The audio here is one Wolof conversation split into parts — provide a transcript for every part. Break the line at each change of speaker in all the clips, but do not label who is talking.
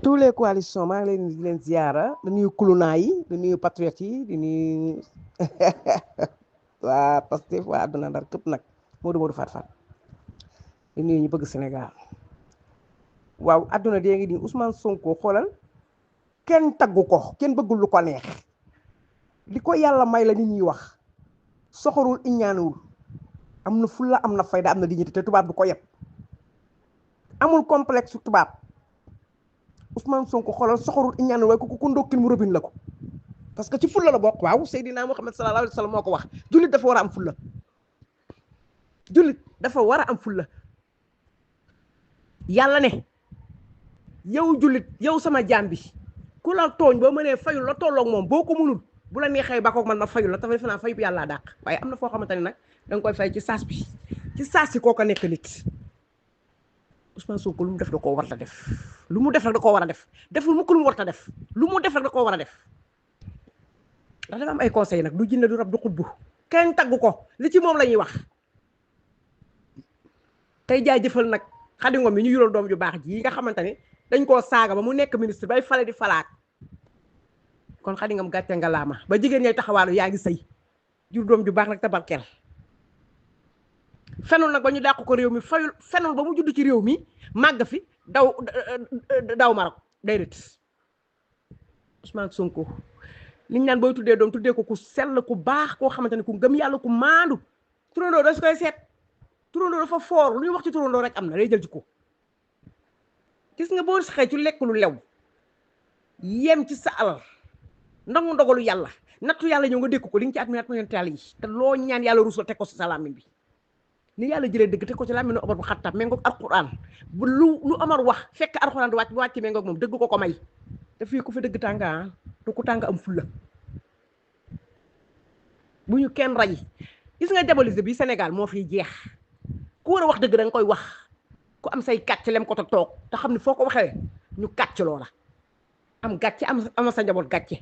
tous les coalitions maa ngi leen di leen ziara di nuyu kuluna yi di nuyu patriotes yi di nuyu waa Pastef waa àdduna ndar këpp nag Modou Faat Faat di nuyu ñu bëgg Sénégal waaw àdduna dee ngi di Ousmane Sonko xoolal kenn taggu ko kenn bëggul lu ko neex li ko yàlla may la nit ñuy wax soxorul iñaanuwul am na fulla am na fayda am na dignité te tubaab du ko yeb amul complexe su tubaab Ousmane Sonko xoolal soxorul iñaanuwul waaye ku ndokkin mu robin la ko parce que ci fulla la bokk waaw Seydina Muhammad sallallahu alayhi wa sallam moo ko wax jullit dafa war a am fulla jullit dafa war a am fulla yàlla ne yow jullit yow sama jaam bi ku la tooñ boo mënee fayul la tolloog moom boo ko mënul bu la neexee ba ko man ma fayul la tafa defe naa fayub yàllaa dàq waaye am na foo xamante ne nag da nga koy fay ci saas bi ci saas si kooka nekk nit Ousmane Sonko lu mu def da koo war a def lu mu def rek da koo war a def deful mukk lu mu war a def lu mu def rek da koo war a def ndax dafa am ay conseil nag du jinne du rab du xutbu kenn taggu ko li ci moom la ñuy wax tey jaajëfal nag Khady Ngom yi ñu yural doom ju baax ji yi nga xamante ne dañ koo saaga ba mu nekk ministre bay fale di falaat kon Khady Ngom gàcce nga laama ba jigéen ñay taxawaalu yaa ngi sëy jur doom ju baax nag tabarkel fenul nag ba ñu dàq ko réew mi fayul fenul ba mu judd ci réew mi màgg fi daw Maroc déedéet Ousmane Sonko liñ naan booy tuddee doom tuddee ko ku sell ku baax koo xamante ne ku gëm yàlla ku maandu turandoo da su koy seet turandoo dafa foor lu ñuy wax ci turandoo rek am na day jël ci ko gis nga boo saxee ci lekk lu lew yem ci sa alal ndangu ndogalu yàlla nattu yàlla ñëw nga dékk ko li nga ci at mi yonent yàlla yi te loo ñaan yàlla ruus la teg ko ci sa làmmiñ bi ni yàlla jëlee dëgg teg ko ci làmmiñu Omar bu Xattab méngoog alquran bu lu Omar wax fekk alquran di wàcc bu wàcc méngoog moom dëgg ko may te fii ku fi dëgg tànga te ku tànga am fulla bu ñu kenn ray gis nga diabolisé bi Sénégal moo fiy jeex ku war a wax dëgg da nga koy wax ku am say kàcc lem ko te toog te xam ne foo ko waxee ñu kàcc loola am gàcce am sa njaboot gàcce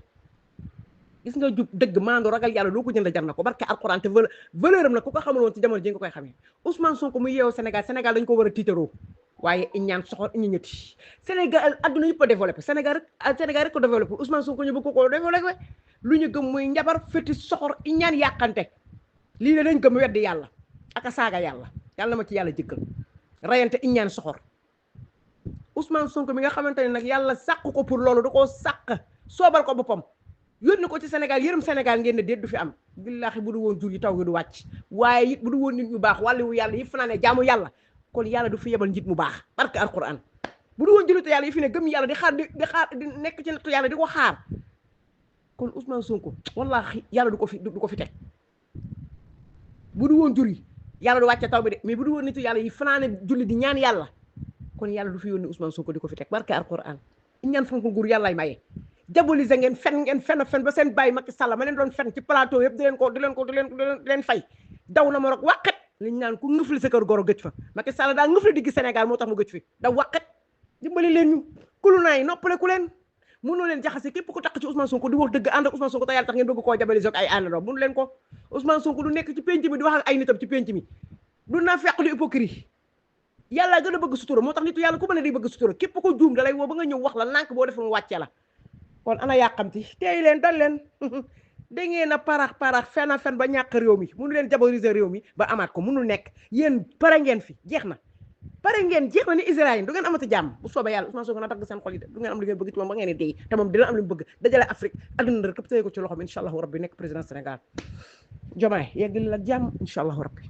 gis nga jub dëgg maandu ragal yàlla loo ko jënd jar na ko barke alxuraan te valeur am la ku ko xamul woon ci jamono ji nga koy xamee Ousmane Sonko muy yeewoo Sénégal dañ ko war a tiitaroo waaye iñaan soxor iñu ñetti Sénégal adduna yëpp a développé Sénégal rek ko développé Ousmane Sonko ñu bëgg ko développé lu ñu gëm muy njabar féti soxor iñaan yàqante lii la dañ gëm weddi yàlla ak a saaga yàlla ma ci yàlla jëkkal rayante iñaan soxor Ousmane Sonko mi nga xamante ne nag yàlla sàq ko pour loolu da koo sàq soobal ko boppam yónni ko ci Sénégal yërëm Sénégal ngeen ne déet du fi am billaahi bu du woon jur yi taw gi du wàcc waaye it bu du woon nit ñu baax wàllu yàlla yi fanaane jaamu yàlla kon yàlla du fi yebal njiit mu baax barke alquran bu du woon jullit yàlla yi fi ne gëm yàlla di xaar di nekk ci nattu yàlla di ko xaar kon Ousmane Sonko wallaahi yàlla du ko fi teg bu du woon jur yi yàlla du wàcce taw bi de mais bu du woon nitu yàlla yi fanaane julli di ñaan yàlla kon yàlla du fi yónni Ousmane Sonko di ko fi teg barke alquran ñaan fonko nguur yàllaay maye diaboliser ngeen fen ba seen bàyyi Macky Sall ma leen doon fen ci plateau yëpp di leen fay daw na ma rek wàqet liñ naan ku ngëfli sa kër goro gëj fa Macky Sall daal ngëfli digg Sénégal moo tax mu gëj fi da wàqet dimbali leen ñu kulunaa yi noppale ku leen mënoo leen jaxase képp ku tax ci Ousmane Sonko di wax dëgg ànd ak Ousmane Sonko te yàlla tax ngeen bëgg koo diaboliser ak ay àndandoo mënu leen ko Ousmane Sonko du nekk ci penc mi di wax ak ay nitam ci penc mi du naa fekk du hypocrite yàlla gën a bëgg sutura moo tax nitu yàlla ku mën a di bëgg sutura képp ko juum da lay woo ba nga ñëw wax la nànk boo defee mu wàccee la kon ana yàqamti teey leen dal leen da ngeen a parax fen ba ñàkk réew mi mënu leen diaboliser réew mi ba amaat ko mënul nekk yéen pare ngeen fi jeex na ni Israël du ngeen amati jàmm bu soobee yàlla Ousmane Sonko na dagg seen xol yi de du ngeen am li ngeen bëgg ci moom ba ngeen di dee te moom dina am li mu bëgg dajale Afrique adduna rek këpp tey ko ci loxoom incha allahu rabbi nekk président Sénégal Diomaye yeggali la jàmm incha allahu rabbi